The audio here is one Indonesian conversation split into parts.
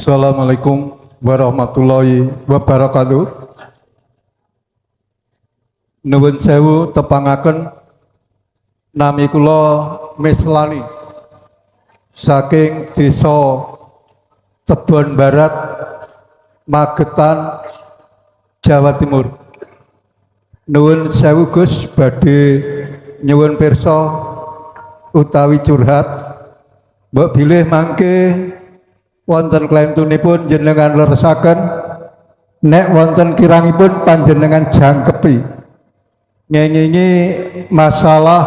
Assalamualaikum warahmatullahi wabarakatuh. Nuwun sewu tepangaken, nami kula Mislani saking desa Tebon Barat, Magetan, Jawa Timur. Nuwun sewu Gus badhe nyuwun pirsa utawi curhat. Mbok bilih mangke wonten klentunipun jenengan leresaken, nek wonten kirangipun panjenengan jangkepi ngengingi masalah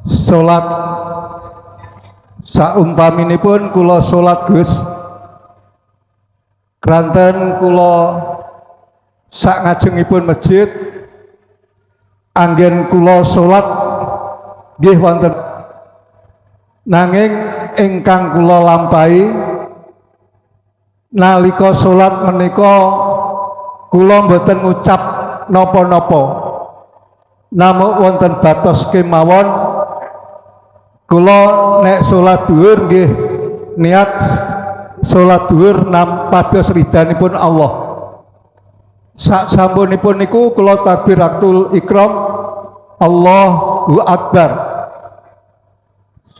salat. Saumpaminipun kula salat Gus, kranten kula sak ngajengipun masjid anggen kula salat nggih wonten, nanging ingkang kula lampahi nalika salat menika kula mboten ngucap napa-napa, namung wonten batos kemawon kula nek salat dhuwur nggih niat salat dhuwur pados ridhanipun Allah. Sak sampunipun niku kula takbiratul ikram Allahu Akbar.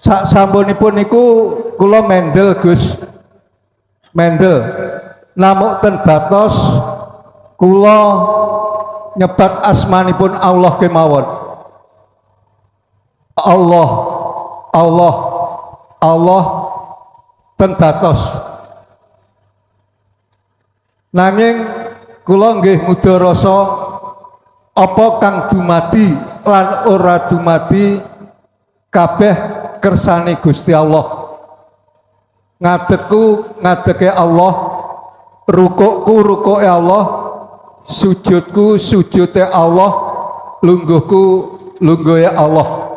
Sak sampunipun niku kula mendel Gus, mendel namung ten batos kula nyebat asmanipun Allah kemawon. Allah, Allah, Allah ten batos. Nanging kula nggih ngudarasa apa kang dumadi lan ora dumadi kabeh kersane Gusti Allah. Ngadegku ngadege Allah, rukukku rukuke Allah, sujudku sujude Allah, lungguhku lungguhe Allah.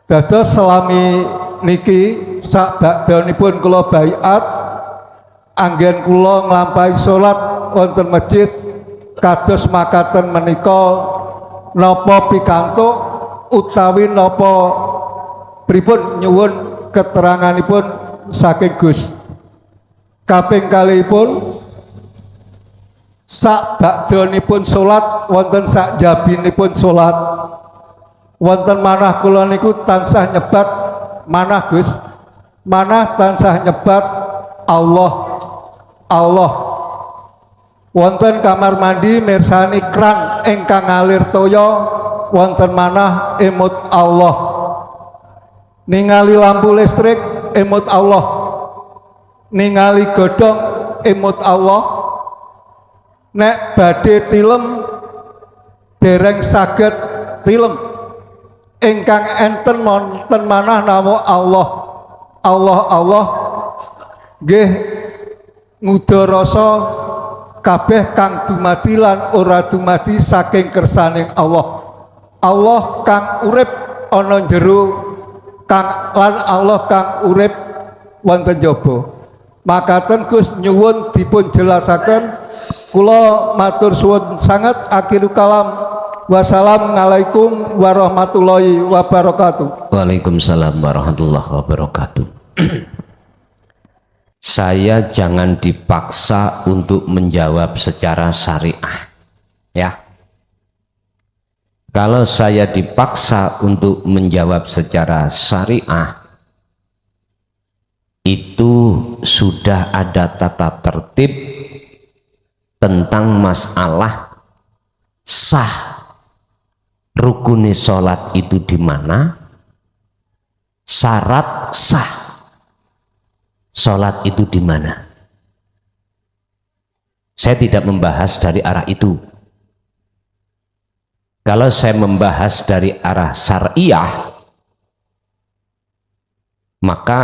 Dados selami niki sak bakdanipun kula baiat anggen kula nglampahi salat wonten masjid kados makaten menika napa pikantuk utawi napa pripun nyuwun keteranganipun saking Gus. Kaping kalihipun sak bakdanipun salat wonten sak jabinipun salat wonten manah kula niku tansah nyebat manah Gus, manah tansah nyebat Allah, Allah. Wonten kamar mandi mirsani kran ingkang ngalir toya wonten manah emut Allah. Ningali lampu listrik emut Allah, ningali godhong emut Allah. Nek badhe tilem dereng saged tilem ingkang enten wonten manah nama Allah, Allah, Allah nggih ngudarasa kabeh kang dumadi lan ora dumadi saking kersaning Allah. Allah kang urip ana jero kang lan Allah kang urip wonten jaba. Makaten Gus nyuwun dipun jelasaken, kula matur suwun sangat. Akhirul kalam, wassalamualaikum warahmatullahi wabarakatuh. Waalaikumsalam warahmatullahi wabarakatuh. Saya jangan dipaksa untuk menjawab secara syariah, ya. Kalau saya dipaksa untuk menjawab secara syariah, itu sudah ada tata tertib tentang masalah sah rukuni sholat itu di mana, syarat sah sholat itu di mana. Saya tidak membahas dari arah itu. Kalau saya membahas dari arah syariah, maka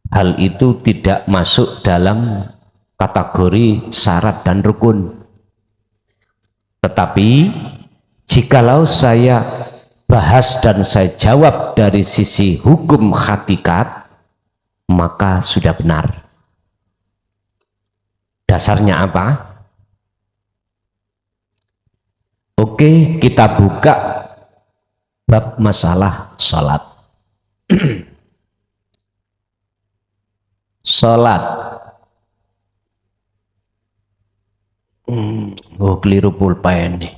hal itu tidak masuk dalam kategori syarat dan rukun. Tetapi jikalau saya bahas dan saya jawab dari sisi hukum hakikat, maka sudah benar. Dasarnya apa? Oke, kita buka bab masalah sholat. Salat. Oh, keliru pulpen nih.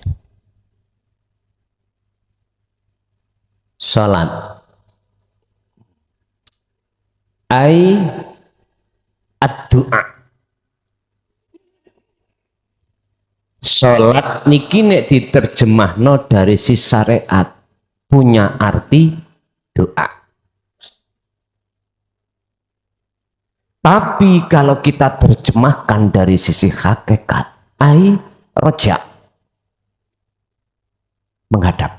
Salat. Ai ad-du'a. Salat niki nek diterjemahno dari si syariat punya arti doa. Tapi kalau kita terjemahkan dari sisi hakikat, ai roja, menghadap.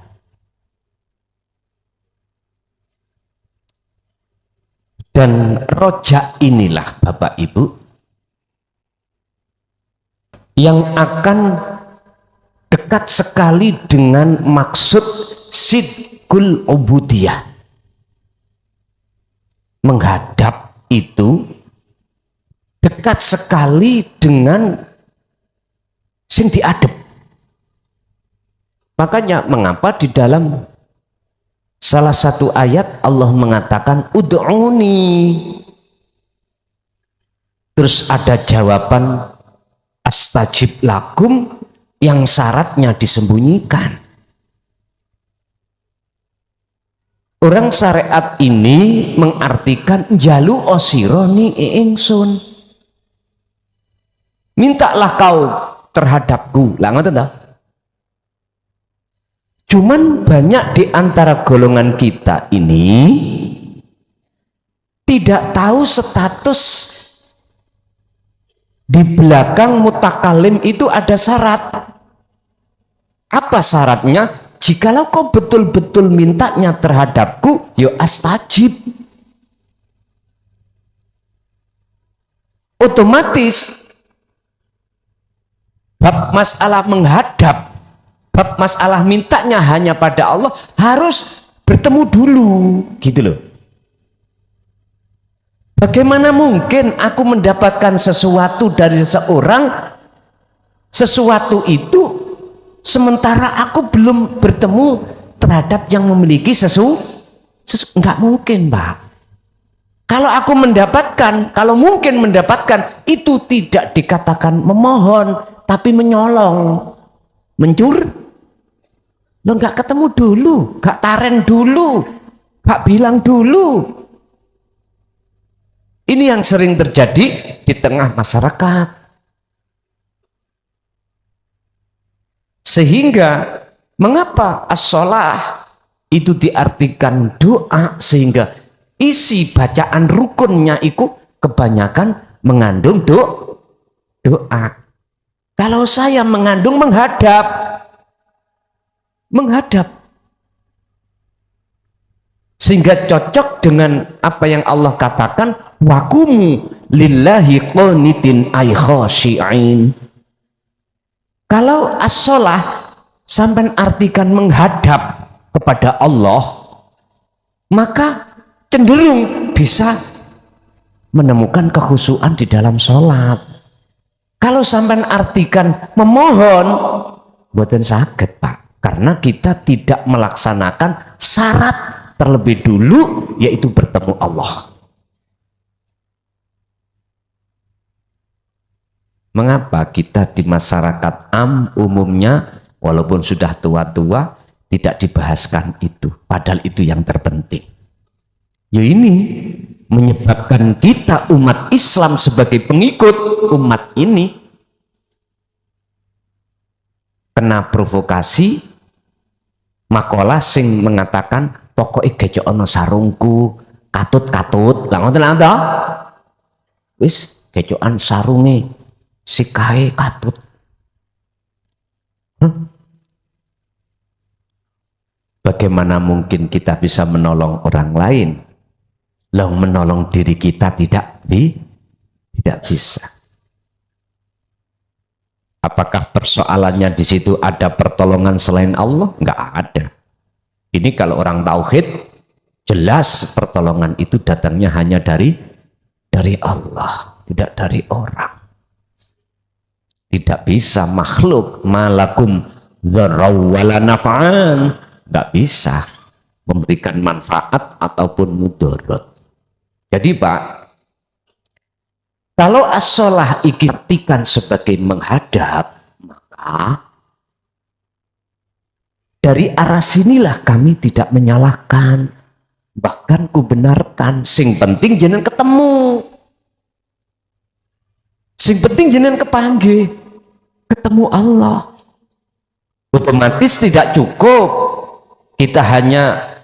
Dan roja inilah Bapak Ibu yang akan dekat sekali dengan maksud sidqul ubudiyah. Menghadap itu dekat sekali dengan sing diadep. Makanya mengapa di dalam salah satu ayat Allah mengatakan ud'uni, terus ada jawaban astajib lakum yang syaratnya disembunyikan. Orang syariat ini mengartikan jalu osironi ingsun, mintalah kau terhadapku. Lah ngoten ta? Cuman banyak di antara golongan kita ini tidak tahu status di belakang mutakalim itu ada syarat. Apa syaratnya? Jikalau kau betul-betul mintanya terhadapku, yo astajib. Otomatis bab masalah menghadap, bab masalah mintanya hanya pada Allah harus bertemu dulu, gitu loh. Bagaimana mungkin aku mendapatkan sesuatu dari seseorang, sesuatu itu sementara aku belum bertemu terhadap yang memiliki enggak mungkin, Pak. Kalau aku mendapatkan, kalau mungkin mendapatkan, itu tidak dikatakan memohon, tapi menyolong, mencur. Lo enggak ketemu dulu, enggak taren dulu, enggak bilang dulu. Ini yang sering terjadi di tengah masyarakat. Sehingga mengapa as-sholah itu diartikan doa, sehingga isi bacaan rukunnya itu kebanyakan mengandung doa. Kalau saya mengandung menghadap, sehingga cocok dengan apa yang Allah katakan, wakumu lillahi qanitin ay khashi'in. Kalau as-sholah sampai artikan menghadap kepada Allah, maka cenderung bisa menemukan kekhusyuan di dalam sholat. Kalau sampai artikan memohon, buatan sakit, Pak, karena kita tidak melaksanakan syarat terlebih dulu, yaitu bertemu Allah. Mengapa kita di masyarakat umumnya walaupun sudah tua-tua tidak dibahaskan itu, padahal itu yang terpenting. Ya ini menyebabkan kita umat Islam sebagai pengikut umat ini kena provokasi makalah sing mengatakan pokoknya gejok ono sarungku katut-katut lah ngoten ta wis gejokan sarunge sikae katut. Bagaimana mungkin kita bisa menolong orang lain? Loh, menolong diri kita tidak bisa. Apakah persoalannya di situ ada pertolongan selain Allah? Enggak ada. Ini kalau orang tauhid jelas pertolongan itu datangnya hanya dari Allah, tidak dari orang. Tidak bisa makhluk malakum dzarraw wala naf'an, nggak bisa memberikan manfaat ataupun mudarat. Jadi Pak, Kalau as-sholah iki artikan sebagai menghadap, maka dari arah sinilah kami tidak menyalahkan, bahkan kubenarkan. Sing penting jenengan ketemu, sing penting jenengan kepanggih, ketemu Allah. Otomatis tidak cukup kita hanya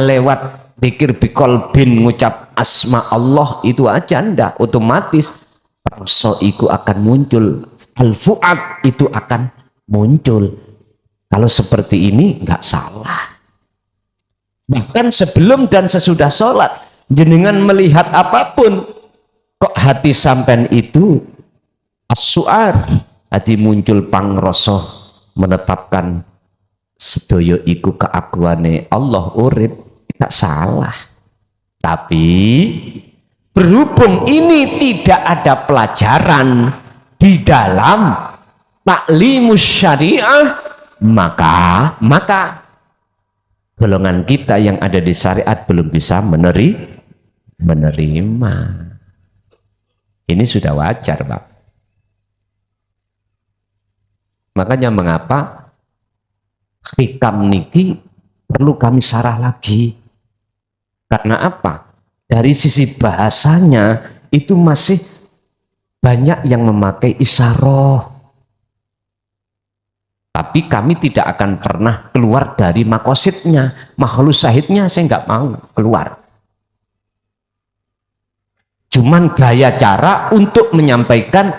lewat pikir bikolbin ngucap asma Allah itu aja, ndak. Otomatis rasa itu akan muncul, al-fu'ad itu akan muncul. Kalau seperti ini nggak salah. Bahkan sebelum dan sesudah sholat jenengan melihat apapun, kok hati sampean itu as-su'ar, hati muncul pangrasa menetapkan sedaya iku keaguane Allah urip, tidak salah. Tapi berhubung ini tidak ada pelajaran di dalam taklimus syariah, maka golongan kita yang ada di syariat belum bisa menerima. Ini sudah wajar, Pak. Makanya mengapa hikam niki perlu kami sarah lagi. Karena apa? Dari sisi bahasanya itu masih banyak yang memakai isyarah. Tapi kami tidak akan pernah keluar dari makosidnya, makhluk syahidnya saya nggak mau keluar. Cuman gaya cara untuk menyampaikan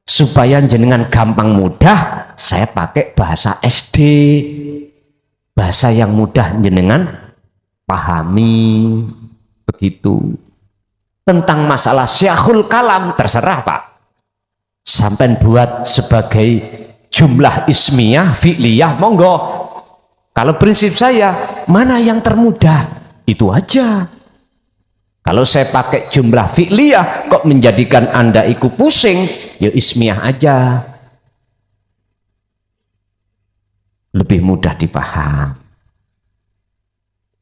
supaya jenengan gampang mudah, saya pakai bahasa SD, bahasa yang mudah jenengan pahami, begitu. Tentang masalah syakhul kalam terserah, Pak. Sampai buat sebagai jumlah ismiyah, fi'liyah, monggo. Kalau prinsip saya, mana yang termudah, itu aja. Kalau saya pakai jumlah fi'liyah, kok menjadikan Anda ikut pusing, ya ismiyah aja. Lebih mudah dipaham.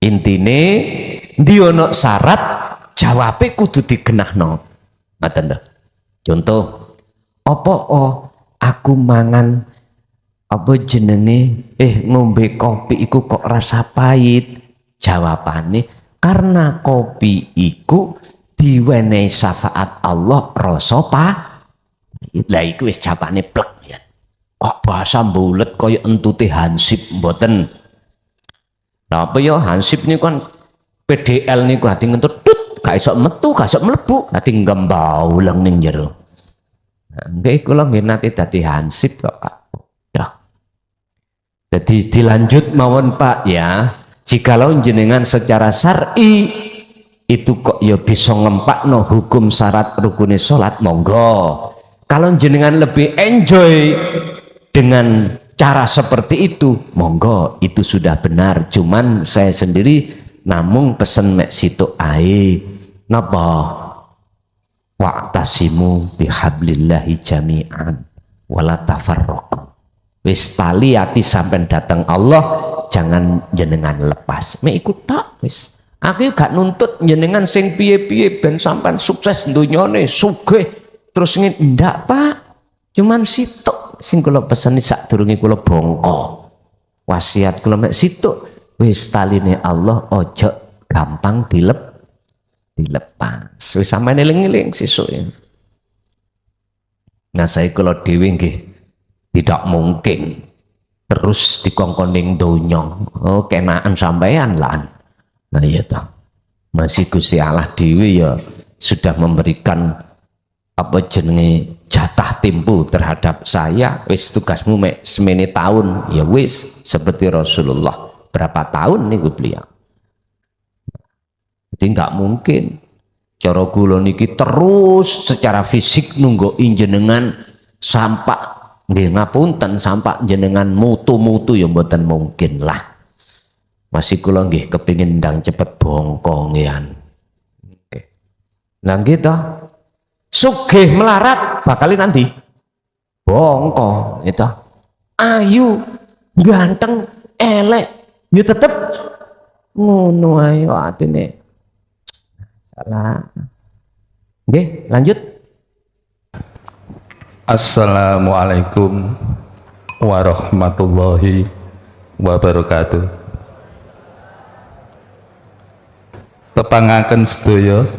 Intine, diono syarat, jawabnya kudu digenahno. Contoh, apa aku mangan apa jenenge ngombe kopi iku kok rasa pahit? Jawabane karena kopi iku diwenehi syafaat Allah rasa pahit. Lah iku wis jawabane plek ya. Kok bahasa bulet kaya entute hansip mboten. Lah apa ya hansip niku kan PDL niku hati ngentut tut gak iso metu, gak iso mlebu, hati ngembau leng ning jero. Nggih kula nggih nate dadi hansip kok, Pak. Ya. Jadi dilanjut mawon, Pak ya. Jikalau jenengan secara syar'i itu kok ya bisa ngempakno hukum syarat rukune salat, monggo. Kalau jenengan lebih enjoy dengan cara seperti itu, monggo, itu sudah benar. Cuman saya sendiri namung pesen mek situ ae. Napa? Wa'tasimu bihablillahi jami'an wala tafarraqu. Wis tali ati sampean datang Allah, jangan jenengan lepas. Mek ikut tak wis. Aku gak nuntut jenengan sing piye-piye ben sampean sukses dunyane, sugih terus ngene ndak, Pak. Cuman sitok sing kula peseni sadurunge kula bongko. Wasiat kula mek sitok, wis taline Allah ojo gampang dilepas. Wis sampeyan eling-eling sesuk ya. Nah saya kula dhewe nggih tidak mungkin terus dikongkoning donya. Oh kenaan sampean lah. Nah iya toh. Masih Gusti Allah dhewe ya sudah memberikan apa jenenge jatah tempo terhadap saya. Wis tugasmu mek semene tahun ya wis, seperti Rasulullah berapa tahun nih beliau. Jadi nggak mungkin cara kula niki terus secara fisik nunggu jenengan sampai nggih ngapunten sampai jenengan mutu-mutu ya mboten mungkin lah. Masih kula nggih kepingin ndang cepet bongkongean. Oke. Nah gitu. Sugih melarat bakalin nanti bongko itu. Ayu, ganteng, elek, ya tetep ngono ae atine. Salah. Oke, lanjut. Assalamualaikum warahmatullahi wabarakatuh. Tepangaken sedaya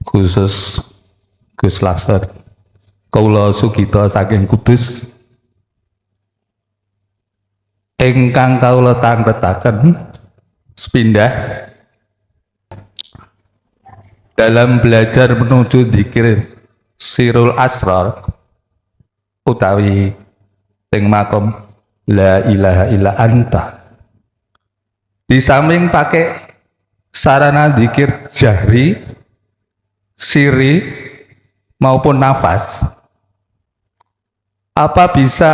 khusus Gus Laksar kawula sugita saking Kudus ingkang kawula tangketaken sepindah dalam belajar menuju dzikir Sirul Asrar utawi teng makom la ilaha illa anta. Di samping pakai sarana dzikir jahri, siri maupun nafas, apa bisa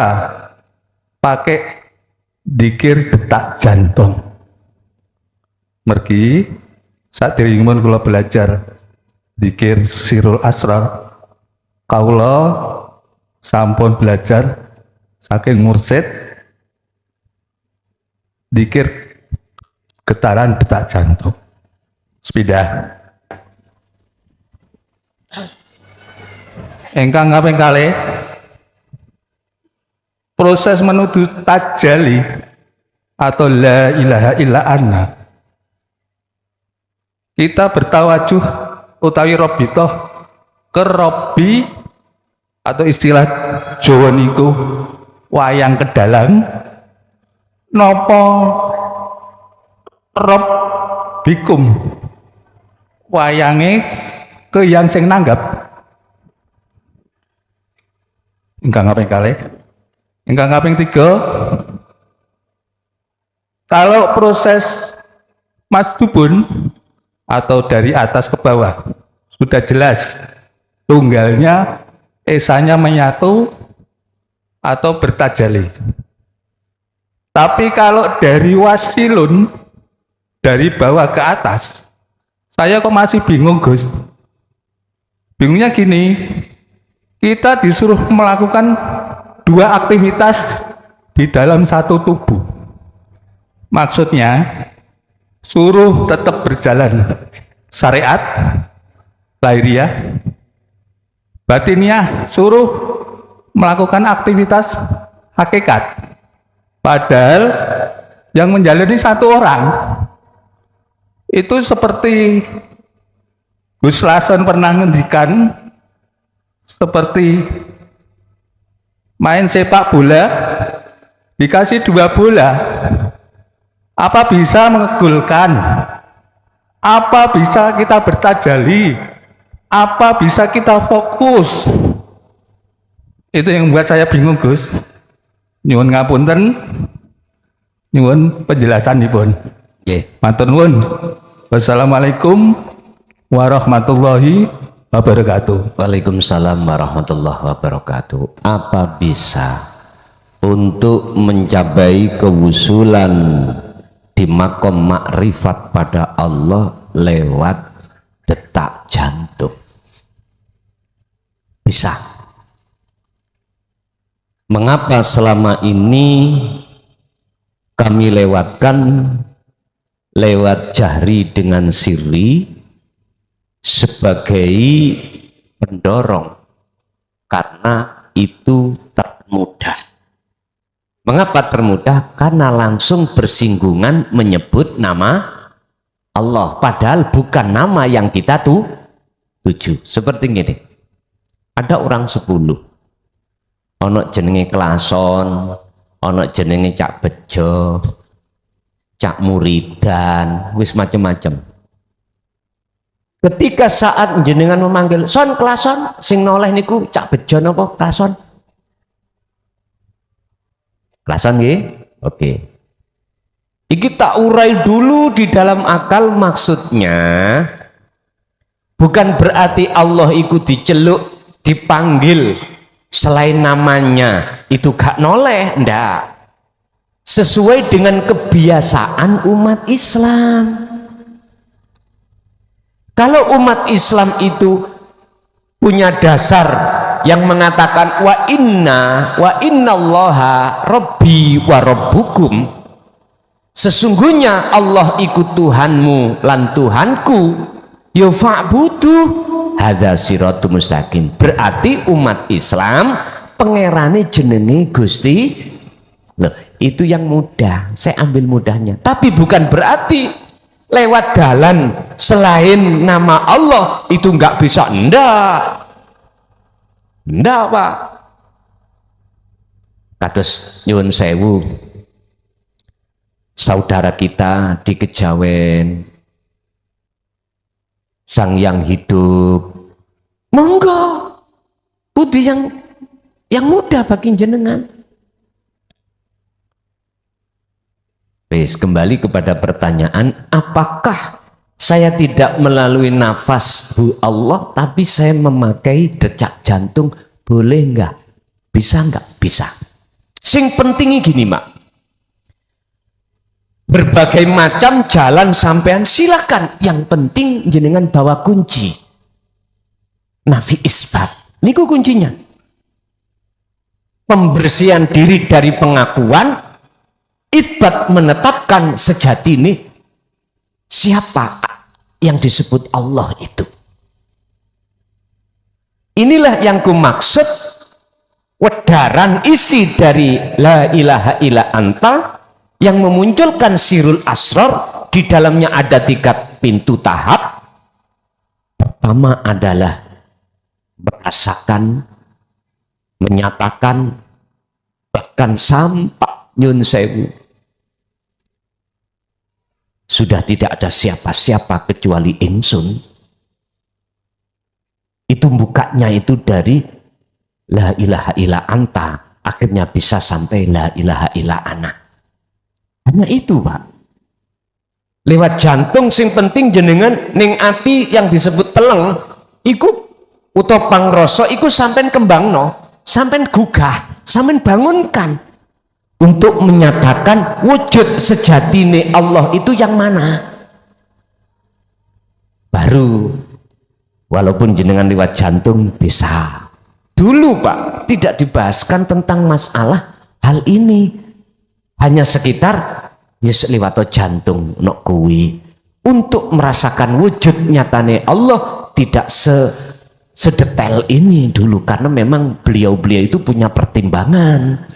pakai dzikir detak jantung? Mergi saderengipun kula belajar dzikir Sirul Asrar, kawula sampun belajar saking mursid dzikir getaran detak jantung. Sepindah ingkang kaping kalih proses menuju tajalli atau la ilaha illa anna, kita bertawajuh utawi robitoh ke Robbi atau istilah Jawa niku wayang kedalang nopo Robbikum, wayange ke yang sing nanggap. Ingkang kaping kalih. Ingkang kaping 3, kalau proses masdubun atau dari atas ke bawah sudah jelas tunggalnya, esanya menyatu atau bertajali. Tapi kalau dari wasilun, dari bawah ke atas, saya kok masih bingung, Gus. Bingungnya gini, kita disuruh melakukan 2 aktivitas di dalam satu tubuh. Maksudnya suruh tetap berjalan syariat lahiriah, batiniah suruh melakukan aktivitas hakikat. Padahal yang menjalani satu orang itu seperti Gus Lason pernah ngendikan, seperti main sepak bola dikasih 2 bola, apa bisa mengegulkan? Apa bisa kita bertajali? Apa bisa kita fokus? Itu yang membuat saya bingung, Gus. Nyuwun ngapunten, nyuwun penjelasanipun. Matur nuwun. Wassalamualaikum warahmatullahi wabarakatuh. Waalaikumsalam warahmatullahi wabarakatuh. Apa bisa untuk mencapai kewusulan di makom makrifat pada Allah lewat detak jantung? Bisa. Mengapa selama ini kami lewatkan lewat jahri dengan sirri sebagai pendorong? Karena itu termudah. Mengapa termudah? Karena langsung bersinggungan menyebut nama Allah, padahal bukan nama yang kita tuju. Seperti ini, ada orang 10, ono jenenge Klason, ono jenenge Cak Bejo, Cak Muridan, wis macem-macem. Ketika saat jenengan memanggil Son Klason, sing noleh niku Cak Bejo napa Klason? Klason nggih? Oke. Iki tak urai dulu di dalam akal, maksudnya bukan berarti Allah ikut diceluk, dipanggil selain namanya itu gak noleh, ndak. Sesuai dengan kebiasaan umat Islam. Kalau umat Islam itu punya dasar yang mengatakan wa innallaha rabbi wa rabbukum, sesungguhnya Allah ikut Tuhanmu lan Tuhanku, ya fa'budu, hadza siratul mustaqim. Berarti umat Islam pangerane jenenge Gusti. Loh, itu yang mudah, saya ambil mudahnya. Tapi bukan berarti lewat jalan selain nama Allah itu nggak bisa. Enggak Pak. Kados nyuwun sewu, saudara kita di Kejawen, sang yang hidup, monggo budi yang mudah bagi jenengan. Wes, kembali kepada pertanyaan, apakah saya tidak melalui nafas Bu Allah tapi saya memakai detak jantung, boleh enggak? Bisa enggak? Bisa. Sing penting gini, Mak. Berbagai macam jalan sampean silakan, yang penting jenengan bawa kunci. Nafi isbat. Niku kuncinya. Pembersihan diri dari pengakuan, isbat menetapkan sejati ini siapa yang disebut Allah itu. Inilah yang kumaksud wedaran isi dari la ilaha illa anta yang memunculkan sirul asrar. Di dalamnya ada 3 pintu tahap. Pertama adalah merasakan, menyatakan, bahkan sampai nyun sewu sudah tidak ada siapa-siapa kecuali ingsun. Itu bukanya itu dari la ilaha illa anta, akhirnya bisa sampai la ilaha illa ana. Hanya itu, Pak. Lewat jantung sing penting jenengan ning ati yang disebut teleng iku utawa pangrasa iku sampean kembangno, sampean gugah, sampean bangunkan untuk menyatakan wujud sejatine Allah itu yang mana. Baru walaupun jenengan lewat jantung bisa. Dulu Pak tidak dibahaskan tentang masalah hal ini, hanya sekitar yes lewat jantung nok kuwi. Untuk merasakan wujud nyatane Allah tidak sedetail ini dulu, karena memang beliau-beliau itu punya pertimbangan.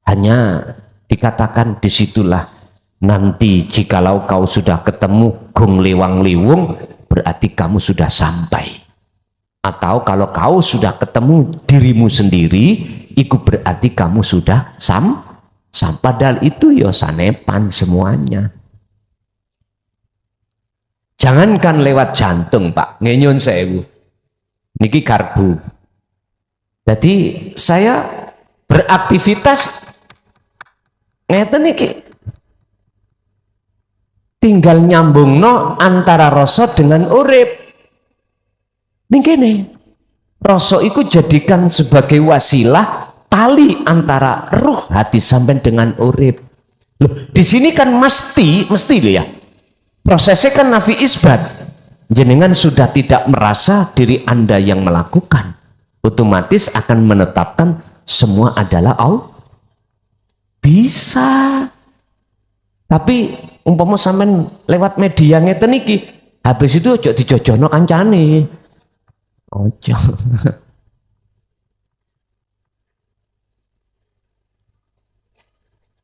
Hanya dikatakan disitulah nanti jikalau kau sudah ketemu gong lewang liwung berarti kamu sudah sampai. Atau kalau kau sudah ketemu dirimu sendiri itu berarti kamu sudah sampai. Padahal itu ya sanepan semuanya. Jangankan lewat jantung Pak, ngenyun sewu niki karbu. Jadi saya beraktivitas ngeten iki tinggal nyambungno antara rasa dengan urip. Ning kene rasa iku jadikan sebagai wasilah tali antara ruh hati sampai dengan urip. Loh, di sini kan mesti loh ya. Prosesnya kan nafi isbat. Jenengan sudah tidak merasa diri Anda yang melakukan, otomatis akan menetapkan semua adalah Allah. Bisa. Tapi umpama sampean lewat media ngeten iki, habis itu ojo dijojono kancane. Ojo.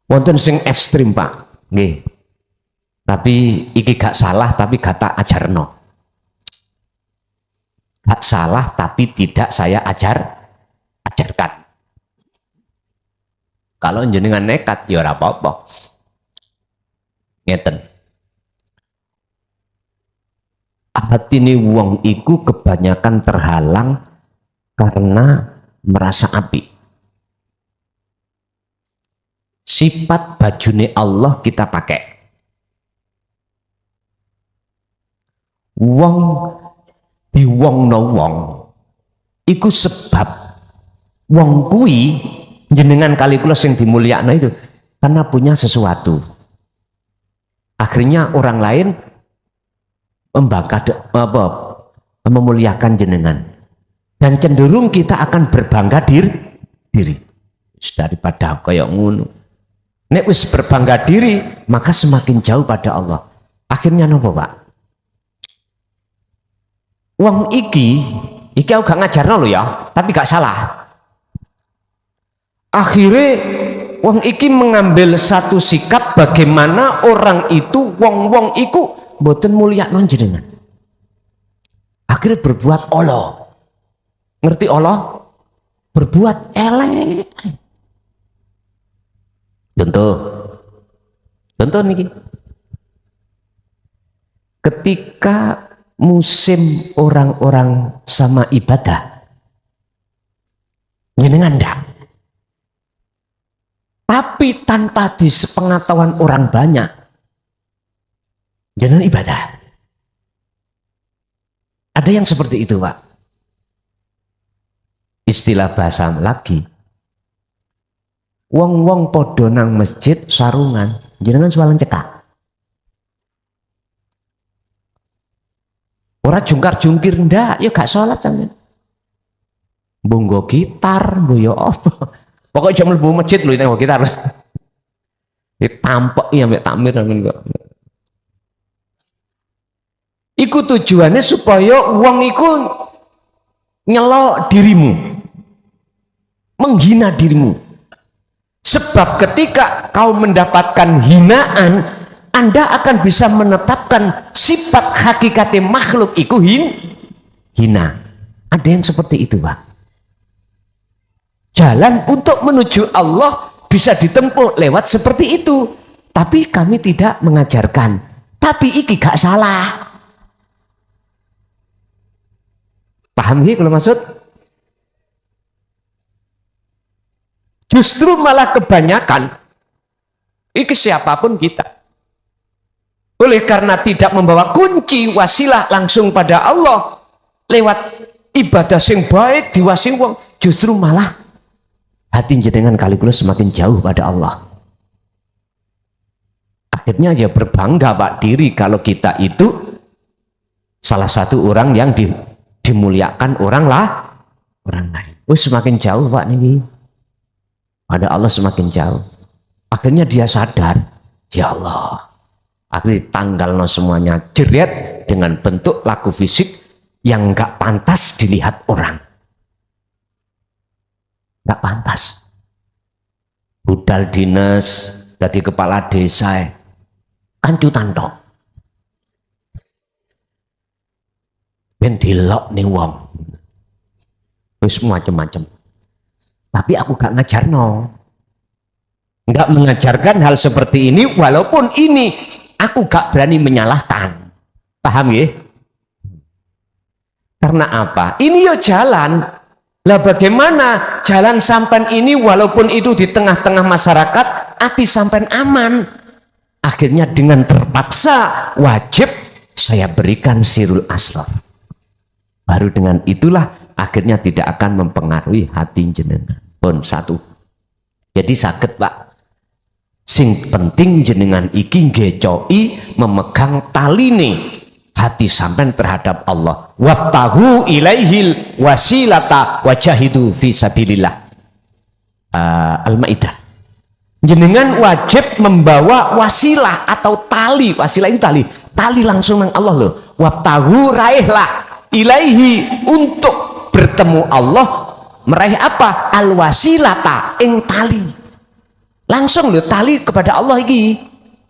Wonten sing ekstrim Pak. Nggih. Tapi iki gak salah tapi gak tak ajarno. Gak salah tapi tidak saya ajarkan. Kalau jenengan nekat ya ora apa-apa. Ngeten. Hatine wong iku kebanyakan terhalang karena merasa api. Sifat bajune Allah kita pakai. Wong diwongno wong iku sebab wong kuwi jenengan kali kula sing dimulyakno itu karena punya sesuatu. Akhirnya orang lain memuliakan jenengan dan cenderung kita akan berbangga diri daripada kayak ngono. Nek wis berbangga diri maka semakin jauh pada Allah. Akhirnya nopo Pak? Wong iki aku gak ngajarno lho ya, tapi gak salah. Akhirnya wong iki mengambil satu sikap bagaimana orang itu, wong-wong iku mboten mulyakno jenengan. Akhirnya berbuat Allah. Ngerti Allah? Berbuat elek. Contoh niki. Ketika musim orang-orang sama ibadah, jenengan ndak. Tapi tanpa disepengetahuan orang banyak, jenengan ibadah. Ada yang seperti itu, Pak. Istilah bahasa lagi, wong-wong podo nang masjid sarungan, jenengan soalan cekak. Ora jungkar-jungkir ndak, ya gak sholat sampean. Mbunggo gitar, mboyo apa. Pokoknya jam mlebu masjid lho nang gitar. Ditampek ya mbek takmir nang kok. Iku tujuannya supaya wong iku nyelok dirimu. Menghina dirimu. Sebab ketika kau mendapatkan hinaan, Anda akan bisa menetapkan sifat hakikatnya makhluk iku hina. Ada yang seperti itu, Pak. Jalan untuk menuju Allah bisa ditempuh lewat seperti itu. Tapi kami tidak mengajarkan. Tapi iki gak salah. Paham ya kalau maksud? Justru malah kebanyakan iki siapapun kita. Oleh karena tidak membawa kunci wasilah langsung pada Allah lewat ibadah sing baik diwasing wong, justru malah hati jenengan kali kula semakin jauh pada Allah. Akhirnya ya berbangga Pak diri kalau kita itu salah satu orang yang dimuliakan orang lain. Semakin jauh Pak nih pada Allah, semakin jauh. Akhirnya dia sadar, ya Allah. Akhirnya tanggal semuanya jeret dengan bentuk laku fisik yang gak pantas dilihat orang. Gak pantas. Budal dinas dari kepala desa kancutan tok. Ben dilok nih wong. Wis macem-macem. Tapi aku gak ngajarno. Gak mengajarkan hal seperti ini, walaupun ini aku gak berani menyalahkan. Paham ya? Karena apa? Ini yo jalan. Lah bagaimana jalan sampan ini walaupun itu di tengah-tengah masyarakat, hati sampan aman. Akhirnya dengan terpaksa wajib saya berikan sirul asrar. Baru dengan itulah akhirnya tidak akan mempengaruhi hati jenengan. Pun satu. Jadi sakit Pak. Sing penting jenengan iki ngecoi memegang taline hati sampean terhadap Allah. Wabtahu ilaihil wasilata wajahidu fi sabilillah. Al-Maidah. Jenengan wajib membawa wasilah atau tali. Wasilah itu tali. Tali langsung nang Allah loh. Wabtahu raihlah ilaihi untuk bertemu Allah. Meraih apa? Al-wasilata ing tali. Langsung loh tali kepada Allah iki,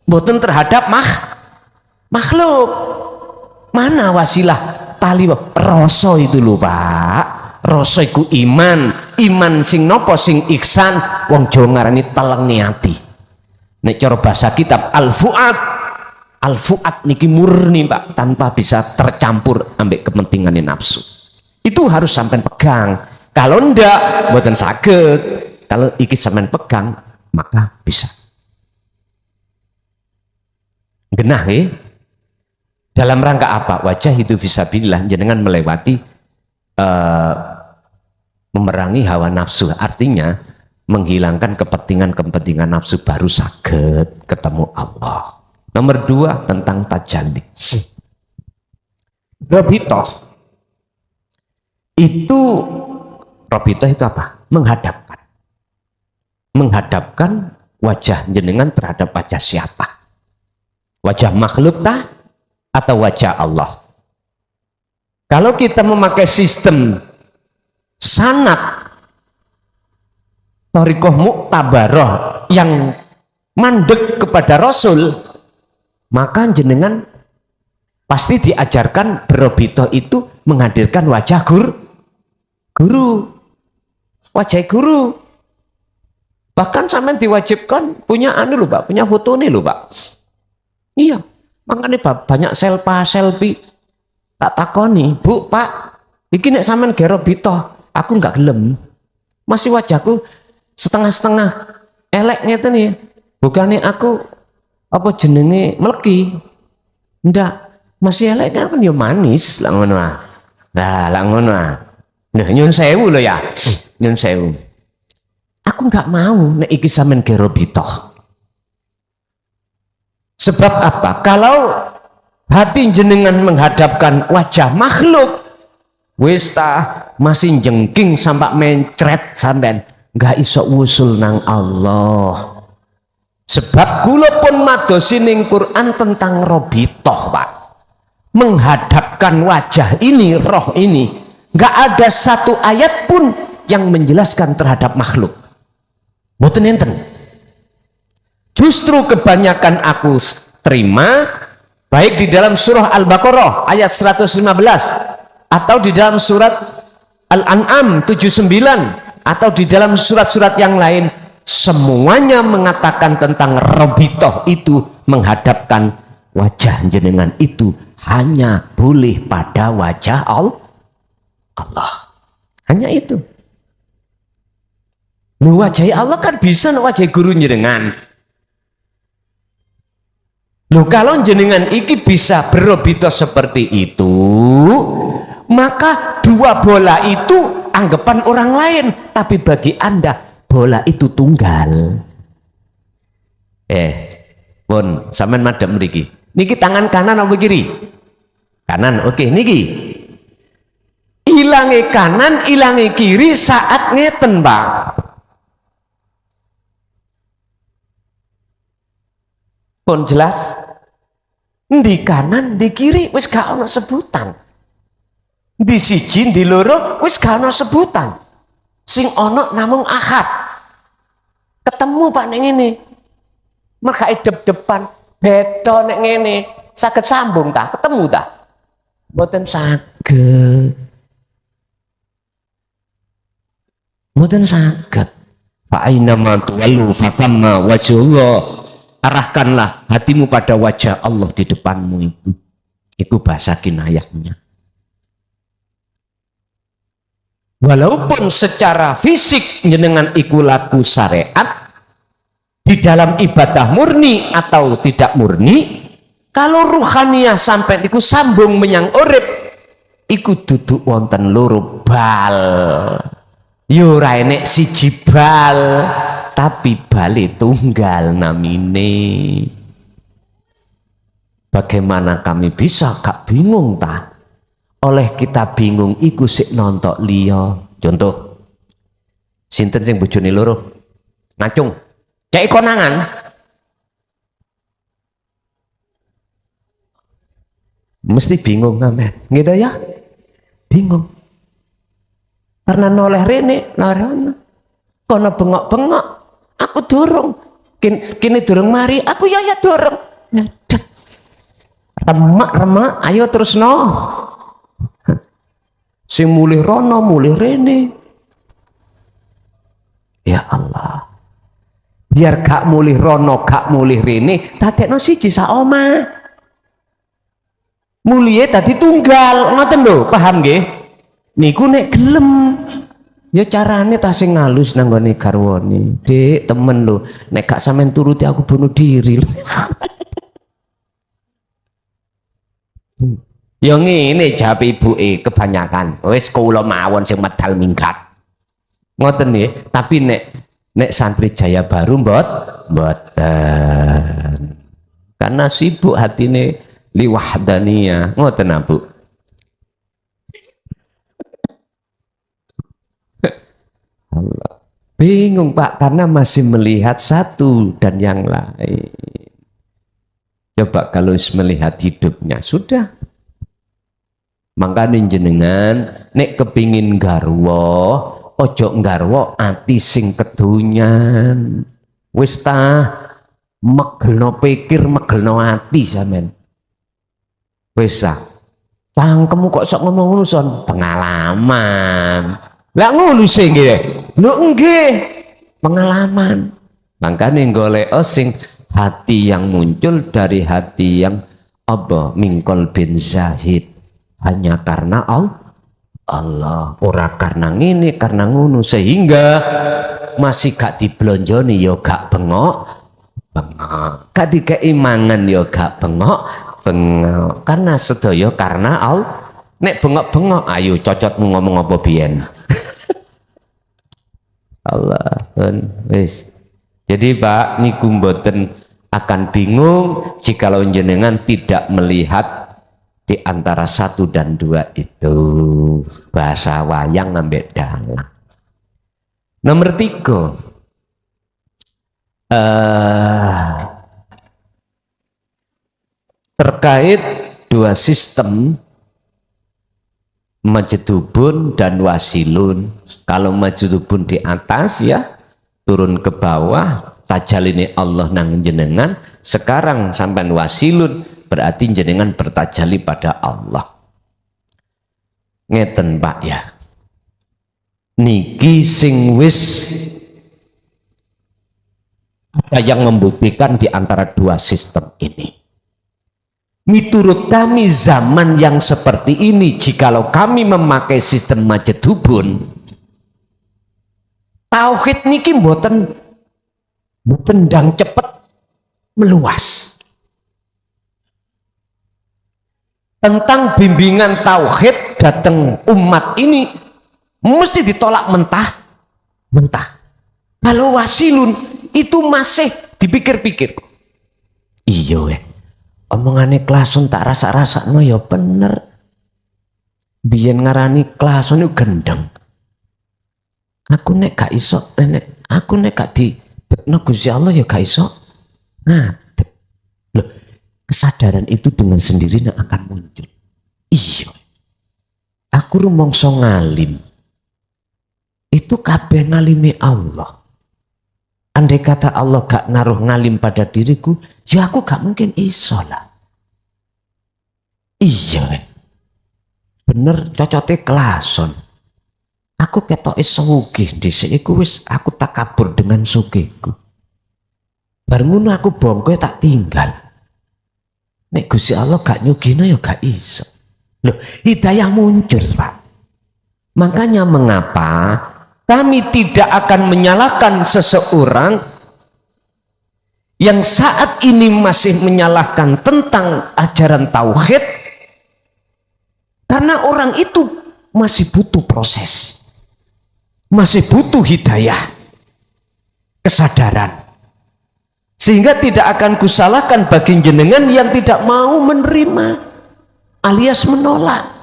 mboten terhadap makhluk. Mana wasilah tali rasa itu lho Pak. Rasa iku iman sing nopo sing ihsan, wong Jawa ngarani teleng ati. Nek cara bahasa kitab al-fuad niki murni Pak, tanpa bisa tercampur ambek kepentingan nafsu. Itu harus sampean pegang. Kalau ndak mboten saged. Kalau iki sampean pegang maka bisa genah ya. Dalam rangka apa? Wajah itu fisabilillah, jenengan melewati memerangi hawa nafsu, artinya menghilangkan kepentingan nafsu, baru saged ketemu Allah. Nomor 2 tentang tajalli. Robitoh itu apa? Menghadapkan wajah jenengan terhadap wajah siapa? Wajah makhluk tah atau wajah Allah? Kalau kita memakai sistem sanad thariqah muktabarah yang mandek kepada Rasul, maka jenengan pasti diajarkan berobito itu menghadirkan wajah guru, wajah guru. Bahkan sampean diwajibkan punya anu lho Pak, punya foto nih lho Pak. Iya, makanya banyak selfie. Tak takoni, Bu, Pak, iki nek sampean gerobito, aku nggak gelem. Masih wajahku setengah-setengah elek ngeten ya. Bukannya aku apa jenenge meleki. Ndak, masih elek kan ya manis lah ngono ah. Lah lah ngono ah. Nah nyun sewu lho ya. Nyun sewu. Aku nggak mau nek iki sampean gerobito. Sebab apa? Kalau hati jenengan menghadapkan wajah makhluk, wis masih jengking sampai mencret sampean nggak iso usul nang Allah. Sebab kula pun madosi ning Quran tentang robitoh Pak, menghadapkan wajah ini, roh ini, nggak ada satu ayat pun yang menjelaskan terhadap makhluk. Mboten enten. Justru kebanyakan aku terima baik di dalam surah Al-Baqarah ayat 115 atau di dalam surat Al-An'am 79 atau di dalam surat-surat yang lain, semuanya mengatakan tentang robitoh itu menghadapkan wajah jenengan itu hanya boleh pada wajah Allah. Hanya itu. Wajah Allah kan bisa wajah guru jenengan. Loh kalau jenengan iki bisa berobito seperti itu, maka dua bola itu anggapan orang lain, tapi bagi Anda bola itu tunggal. Pun sampean madhep mriki. Niki tangan kanan apa kiri? Kanan. Oke, niki. Ilange kanan, ilange kiri saat ngeten, Pak. Pun jelas? Di kanan, di kiri wis gak ono sebutan. Di siji, di loro wis gak ono sebutan. Sing ono namung ahad. Ketemu Pak ning ngene. Merga dep-depan beda nek ngene. Saged sambung ta? Ketemu ta? Mboten saged. Mboten saged. Fa aina ma tuwallu fa thamma wajhullah. Arahkanlah hatimu pada wajah Allah di depanmu itu. Itu bahasa kinayahnya. Walaupun secara fisik jenengan iku laku syariat, di dalam ibadah murni atau tidak murni, kalau ruhaniyah sampai iku sambung menyang urip, iku duduk wonten loro bal. Yo ora enek siji bal, tapi bali tunggal namine. Bagaimana kami bisa gak bingung ta? Oleh kita bingung iku sik nontok liya. Contoh, sinten sing bojone loro ngacung cek konangan, mesti bingung sampean gitu ya, bingung karena noleh rene narana kono bengok-bengok aku dorong kini dorong mari aku ya dorong nyadet remak ayo terus no sing mulih rono mulih rene. Ya Allah, biar gak mulih rono gak mulih rene dadekno siji sak omah, mulihe dadi tunggal, ngoten lho, paham nggih? Niku nek gelem ya carane ta sing ngalus nang nggone garwane. Dik, temen lho, nek gak sampean turuti aku bunuh diri. Ya ngene jawab ibuke kebanyakan. Wis kula mawon sing medal minggat. Ngoten nggih, tapi nek santri Jaya Baru mboten. Karena sibuk hatine liwahdaniyah. Ngoten Bu. Allah. Bingung Pak karena masih melihat satu dan yang lain. Coba kalau melihat hidupnya sudah Makanya jenengan nek kepingin garwa, ojo nggarwa ati sing kedunyan. Wis ta megelno pikir, megelno ati sampean. Wis ah. Cangkemmu kok sok ngomong ngono son? Pengalaman. Lah ngono sing nggih. Lho nggih, pengalaman. Makanya golek sing hati yang muncul dari hati yang apa? Mingkol bin zahid. Hanya karena Allah, ora karena ngene, karena ngono, sehingga masih gak diblonjoni ya gak bengok, gak dikei mangan ya gak bengok, karena sedaya karena Allah. Nek bengok-bengok ayo cocotmu ngomong apa biyen. Allah wis. Jadi Pak niku mboten akan bingung jikalau jenengan tidak melihat di antara 1 dan 2 itu bahasa wayang ngambek dalang. Nomor 3, terkait 2 sistem majdubun dan wasilun. Kalau majdubun di atas ya turun ke bawah, tajaline Allah nang jenengan. Sekarang sampai wasilun berarti jenengan bertajali pada Allah. Ngeten Pak ya, niki sing wis ada yang membuktikan di antara 2 sistem ini. Miturut kami zaman yang seperti ini, jikalau kami memakai sistem majdubun, tauhid niki mboten ndang cepet meluas. Tentang bimbingan tauhid datang umat ini mesti ditolak mentah. Kalau wasilun itu masih dipikir-pikir. Iya omongane klason tak rasa-rasa no ya bener. Biyen ngarani klason itu gendeng. Aku nek gak iso, aku nek gak dibekno Gusti Allah ya gak iso. Ngadeg. Loh, kesadaran itu dengan sendirinya akan muncul. Iya. Aku rumangsa ngalim. Itu kabeh ngalimi Allah. Andai kata Allah gak naruh ngalim pada diriku, ya aku gak mungkin iso lah. Iya. Bener cocote klason. Aku ketoke sugih dhisik iku wis aku takabur dengan sugihku. Bar ngono aku bongko tak tinggal. Nek Gusti Allah gak nyugino ya gak iso. Loh, hidayah muncul Pak. Makanya mengapa kami tidak akan menyalahkan seseorang yang saat ini masih menyalahkan tentang ajaran tauhid, karena orang itu masih butuh proses, masih butuh hidayah, kesadaran. Sehingga tidak akan kusalahkan bagi jenengan yang tidak mau menerima alias menolak.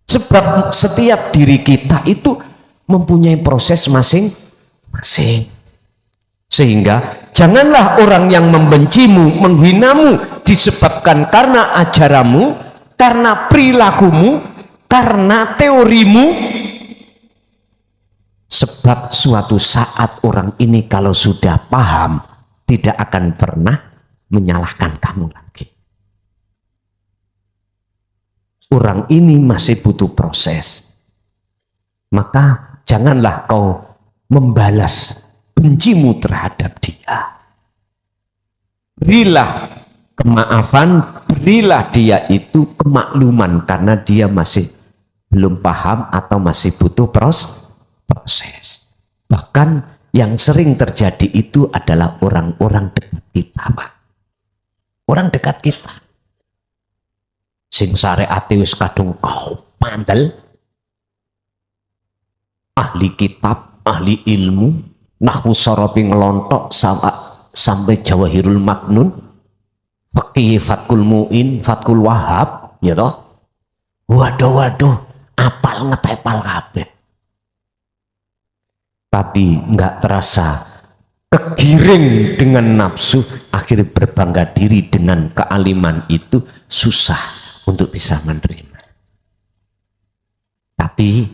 Sebab setiap diri kita itu mempunyai proses masing-masing. Sehingga janganlah orang yang membencimu, menghinamu disebabkan karena ajaramu, karena perilakumu, karena teorimu. Sebab suatu saat orang ini kalau sudah paham tidak akan pernah menyalahkan kamu lagi. Orang ini masih butuh proses. Maka janganlah kau membalas bencimu terhadap dia. Berilah kemaafan, berilah dia itu kemakluman karena dia masih belum paham atau masih butuh proses. Bahkan yang sering terjadi itu adalah orang-orang dekat kita, Pak. Orang dekat kita. Sing syariate wis kadung kau mandel, ahli kitab, ahli ilmu, nahwu soropi ngelontok sampai Jawahirul Maknun, fikih Fathul Muin, Fathul Wahab, ya toh. Waduh, apal ngetepal kabeh. Tapi nggak terasa kegiring dengan nafsu, akhirnya berbangga diri dengan kealiman itu, susah untuk bisa menerima. Tapi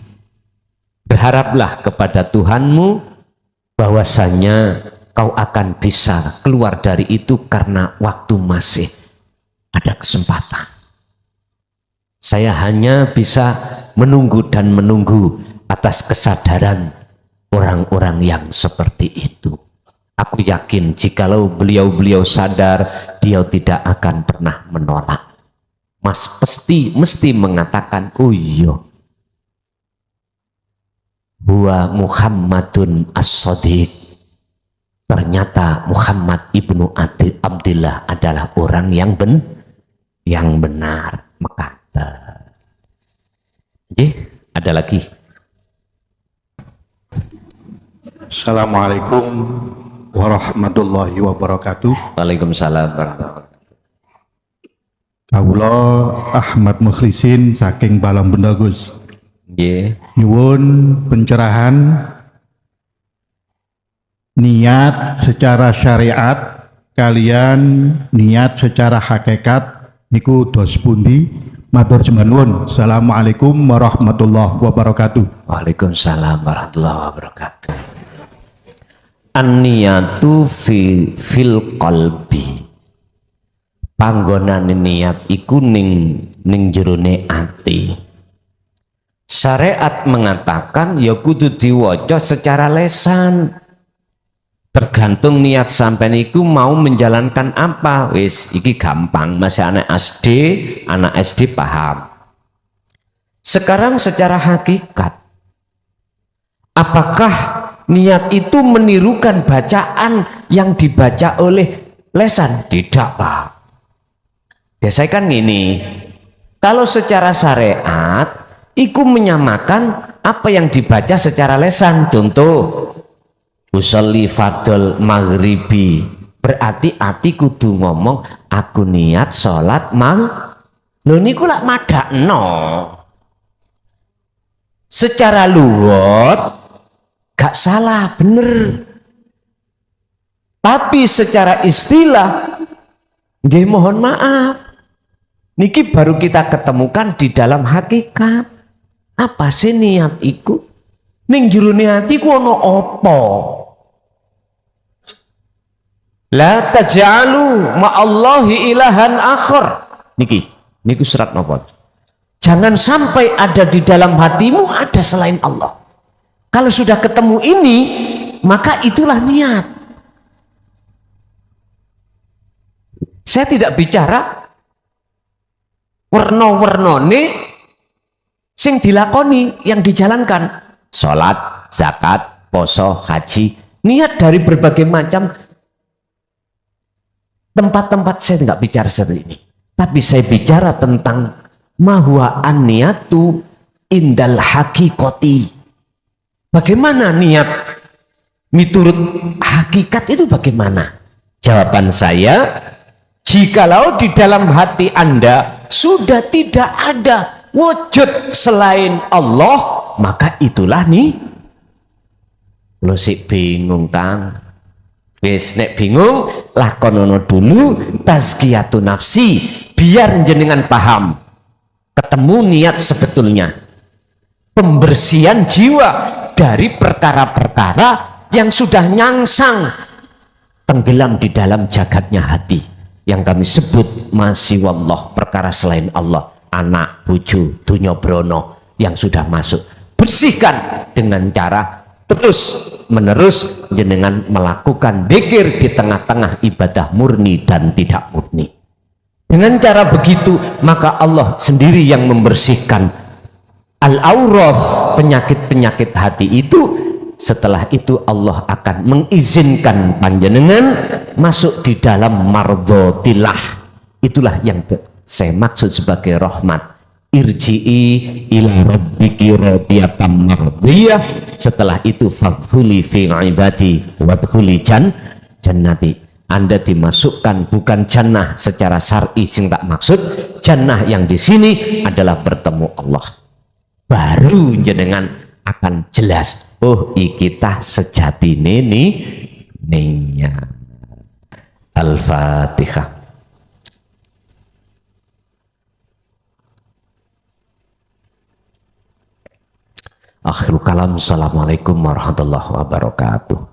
berharaplah kepada Tuhanmu bahwasanya kau akan bisa keluar dari itu karena waktu masih ada kesempatan. Saya hanya bisa menunggu dan menunggu atas kesadaran orang-orang yang seperti itu. Aku yakin jikalau beliau-beliau sadar, dia tidak akan pernah menolak. Mas mesti mengatakan, oh iya, huwa Muhammadun as-Sadiq. Ternyata Muhammad ibnu Abdillah adalah orang yang benar. Mekata. Oke, ada lagi. Assalamualaikum warahmatullahi wabarakatuh. Waalaikumsalam warahmatullahi wabarakatuh. Kawula Ahmad Mukhlisin saking Balam Bendagus. Nggih. Nyuwun pencerahan niat secara syariat kalian niat secara hakikat niku dos pundi? Matur nuwun. Assalamualaikum warahmatullahi wabarakatuh. Waalaikumsalam warahmatullahi wabarakatuh. An-niyatu fil qalbi. Panggonan niat iku ning jerone ati. Syariat mengatakan ya kudu diwaca secara lesan. Tergantung niat sampean iku mau menjalankan apa. Wis iki gampang, masih anak SD paham. Sekarang secara hakikat, apakah niat itu menirukan bacaan yang dibaca oleh lesan? Tidak, Pak. Biasanya kan gini, kalau secara syariat iku menyamakan apa yang dibaca secara lesan. Contoh, usolli fardhol maghribi, berarti ati kudu ngomong aku niat sholat lho niku lak madakno. Secara lugat gak salah, bener. Tapi secara istilah, nggih mohon maaf, niki baru kita ketemukan di dalam hakikat. Apa sih niat iku? Ning jerone ati ku ana apa? La taj'alu ma'allahi ilahan akhar. Niku surat napa? Jangan sampai ada di dalam hatimu ada selain Allah. Kalau sudah ketemu ini, maka itulah niat. Saya tidak bicara werna-wernane sing dilakoni, yang dijalankan. Sholat, zakat, poso, haji, niat dari berbagai macam tempat-tempat. Saya tidak bicara seperti ini. Tapi saya bicara tentang mahwa an-niyatu indal hakikoti. Bagaimana niat miturut hakikat itu bagaimana? Jawaban saya, jikalau di dalam hati Anda sudah tidak ada wujud selain Allah, maka itulah nih. Lo sih bingung, Kang. Wis nek bingung, lakonono dulu tazkiyatun nafsi, biar jenengan paham. Ketemu niat sebetulnya. Pembersihan jiwa dari perkara-perkara yang sudah nyangsang tenggelam di dalam jagatnya hati, yang kami sebut masih wallah, perkara selain Allah, anak, bojo, dunya brono yang sudah masuk. Bersihkan dengan cara terus menerus jenengan melakukan dzikir di tengah-tengah ibadah murni dan tidak murni. Dengan cara begitu maka Allah sendiri yang membersihkan al-aurath, penyakit-penyakit hati itu. Setelah itu Allah akan mengizinkan panjenengan masuk di dalam mardhatillah. Itulah yang saya maksud sebagai rahmat. Irji'i ila rabbiki radiyatan mardiyah. Setelah itu fadkhuli fi ibadi wadkhuli jannati. Anda dimasukkan bukan jannah secara syar'i sing tak maksud. Jannah yang di sini adalah bertemu Allah. Baru jenengan akan jelas, oh iki tah sejatine niat. Al-Fatihah. Akhirul kalam. Assalamualaikum warahmatullahi wabarakatuh.